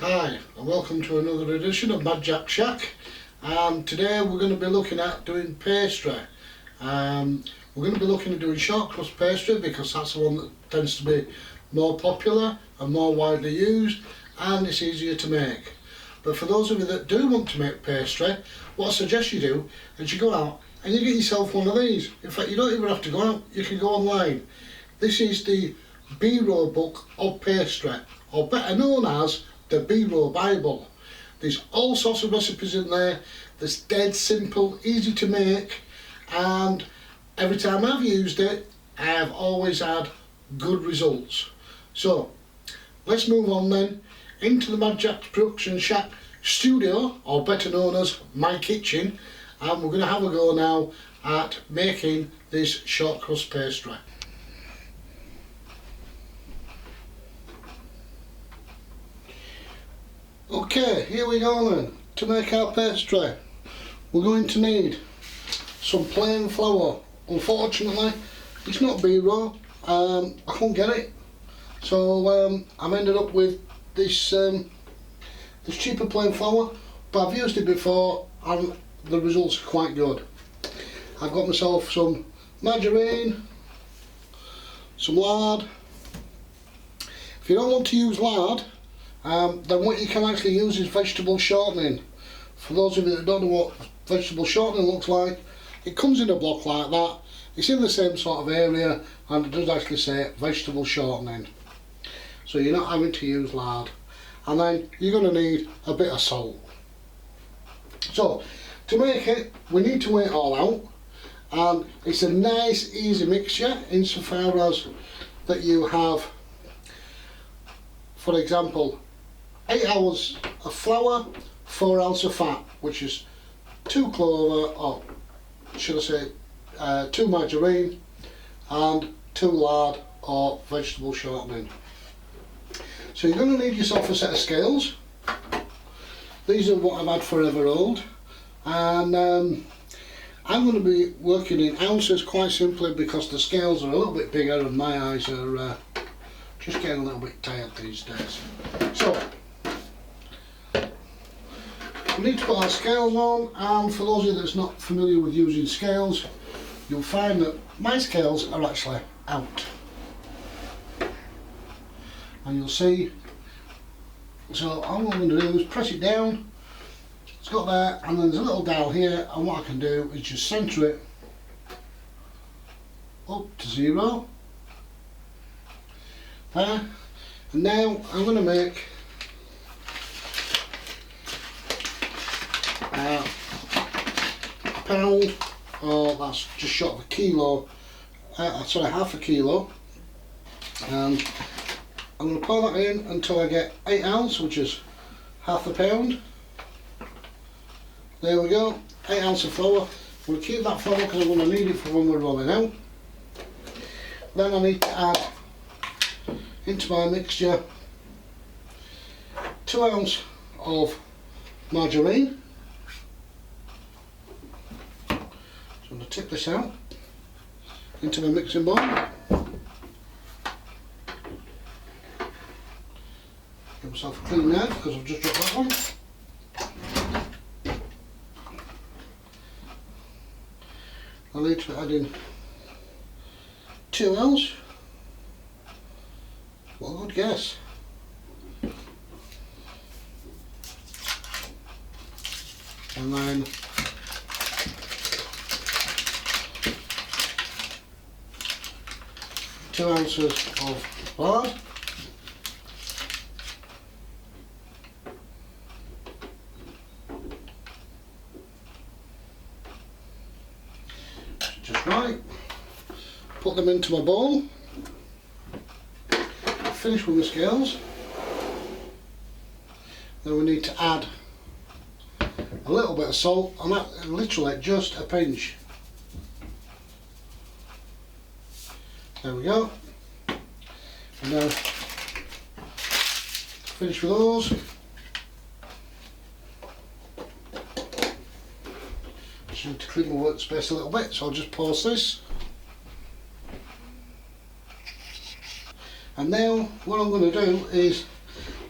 Hi and welcome to another edition of Mad Jack Shack. Today we're going to be looking at doing pastry. We're going to be looking at doing short crust pastry because that's the one that tends to be more popular and more widely used, and it's easier to make. But for those of you that do want to make pastry, what I suggest you do is you go out and you get yourself one of these. In fact, you don't even have to go out, you can go online. This is the B-Row book of pastry, or better known as the B-Row Bible. There's all sorts of recipes in there that's dead simple, easy to make, and every time I've used it I've always had good results. So let's move on then into the Mad Jack Production Shack studio, or better known as my kitchen, and we're going to have a go now at making this short crust pastry. Okay, here we go then. To make our pastry, we're going to need some plain flour. Unfortunately, it's not B-Row. I couldn't get it, so I've ended up with this this cheaper plain flour, but I've used it before and the results are quite good. I've got myself some margarine, some lard. If you don't want to use lard, then what you can actually use is vegetable shortening. For those of you that don't know what vegetable shortening looks like, it comes in a block like that. It's in the same sort of area and it does actually say vegetable shortening. So you're not having to use lard. And then you're going to need a bit of salt. So to make it, we need to weigh it all out. And it's a nice easy mixture insofar as that you have, for example, 8 ounces of flour, 4 ounces of fat, which is 2 clover, or should I say 2 margarine, and 2 lard or vegetable shortening. So you're going to need yourself a set of scales. These are what I've had forever old, and I'm going to be working in ounces quite simply because the scales are a little bit bigger and my eyes are just getting a little bit tired these days. So we need to put our scales on, and for those of you that's not familiar with using scales, you'll find that my scales are actually out. And you'll see, so all I'm going to do is press it down. It's got there, and then there's a little dial here, and what I can do is just centre it up to 0. There. And now I'm going to make a pound, or that's just short of a kilo, sorry, half a kilo, and I'm going to pour that in until I get 8 ounces, which is half a pound. There we go, 8 ounces of flour. I'm going to keep that flour because I'm going to need it for when we're rolling out. Then I need to add into my mixture 2 ounces of margarine. So I'm going to tip this out into my mixing bowl. Give myself a clean knife because I've just dropped that one. I need to add in 2 ounces. What a good guess. And then 2 ounces of lard. Just right. Put them into my bowl. Finish with the scales. Then we need to add a little bit of salt, and that literally just a pinch. There we go. And now finish with those. Just need to clean my workspace a little bit, so I'll just pause this. And now what I'm going to do is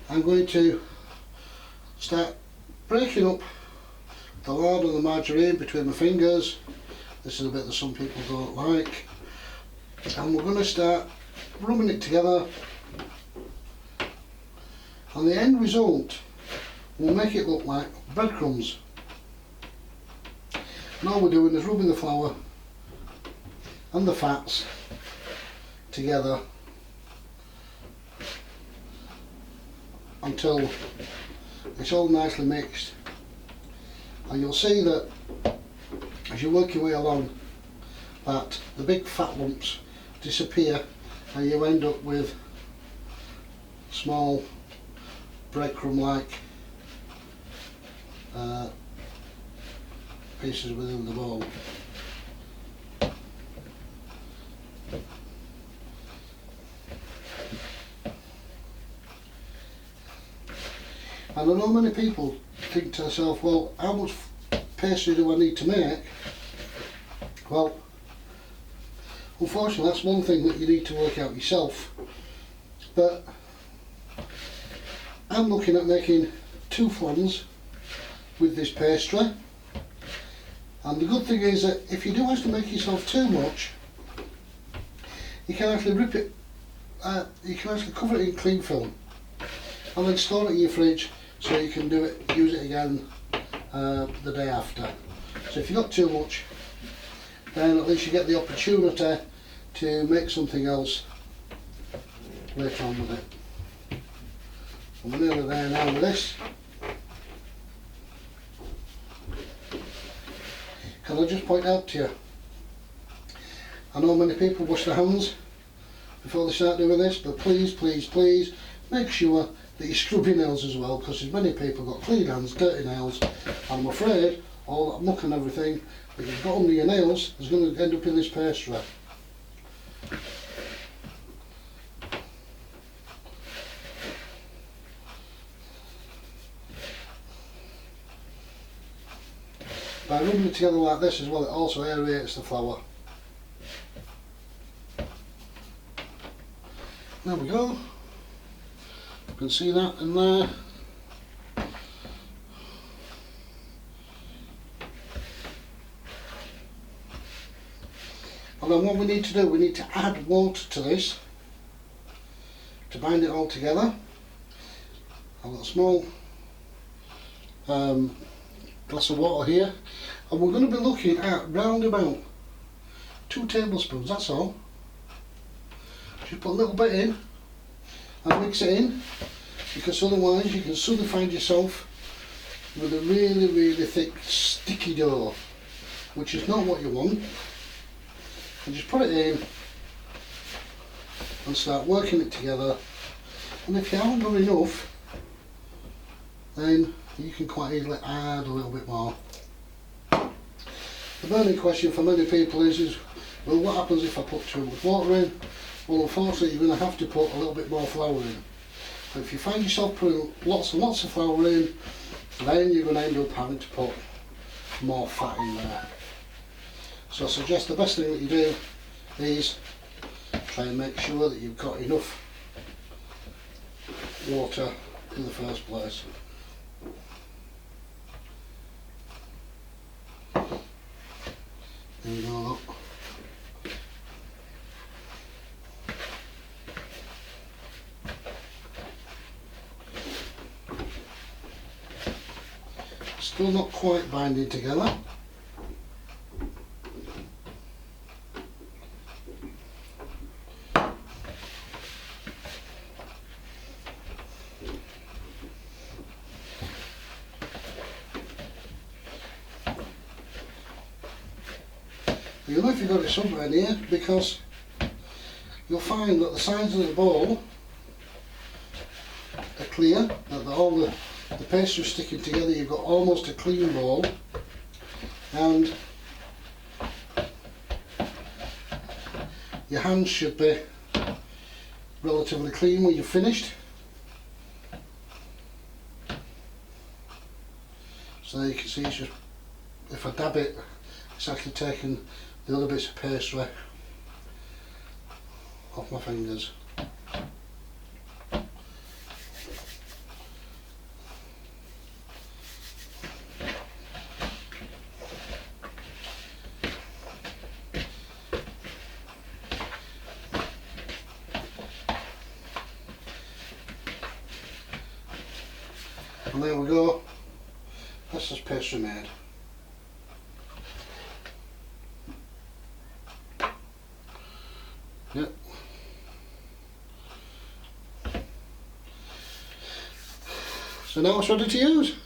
I'm going to start breaking up the lard and the margarine between my fingers. This is a bit that some people don't like. And we're going to start rubbing it together. And the end result will make it look like breadcrumbs. And all we're doing is rubbing the flour and the fats together until it's all nicely mixed. And you'll see that as you work your way along that the big fat lumps disappear and you end up with small breadcrumb like pieces within the bowl. And I know many people think to themselves, well, how much pastry do I need to make? Well, unfortunately that's one thing that you need to work out yourself. But I'm looking at making 2 flans with this pastry. And the good thing is that if you do actually make yourself too much, you can actually rip it, you can actually cover it in cling film and then store it in your fridge so you can use it again the day after. So if you've got too much, then at least you get the opportunity to make something else later on with it. And we're nearly there now with this. Can I just point out to you, I know many people wash their hands before they start doing this, but please, please, please make sure that you scrub your nails as well, because there's many people got clean hands, dirty nails, and I'm afraid all that muck and everything that you've got under your nails is going to end up in this pastry. By rubbing it together like this as well, it also aerates the flour. There we go. You can see that in there. And then what we need to do, we need to add water to this to bind it all together. I've got a small glass of water here, and we're going to be looking at round about 2 tablespoons, that's all. Just put a little bit in and mix it in, because otherwise you can suddenly find yourself with a really, really thick sticky dough, which is not what you want. And just put it in and start working it together, and if you haven't got enough, then you can quite easily add a little bit more. The burning question for many people is well, what happens if I put too much water in? Well, unfortunately you're going to have to put a little bit more flour in. But if you find yourself putting lots and lots of flour in, then you're going to end up having to put more fat in there. So I suggest the best thing that you do is try and make sure that you've got enough water in the first place. There we go, look. Still not quite binding together. You'll know if you've got it somewhere near, because you'll find that the sides of the bowl are clear, that all the pastry is sticking together. You've got almost a clean bowl, and your hands should be relatively clean when you've finished. So you can see it's just, if I dab it, it's actually taking the other bits of pastry off my fingers. And there we go. That's just pastry made. Yep. So now it's ready to use.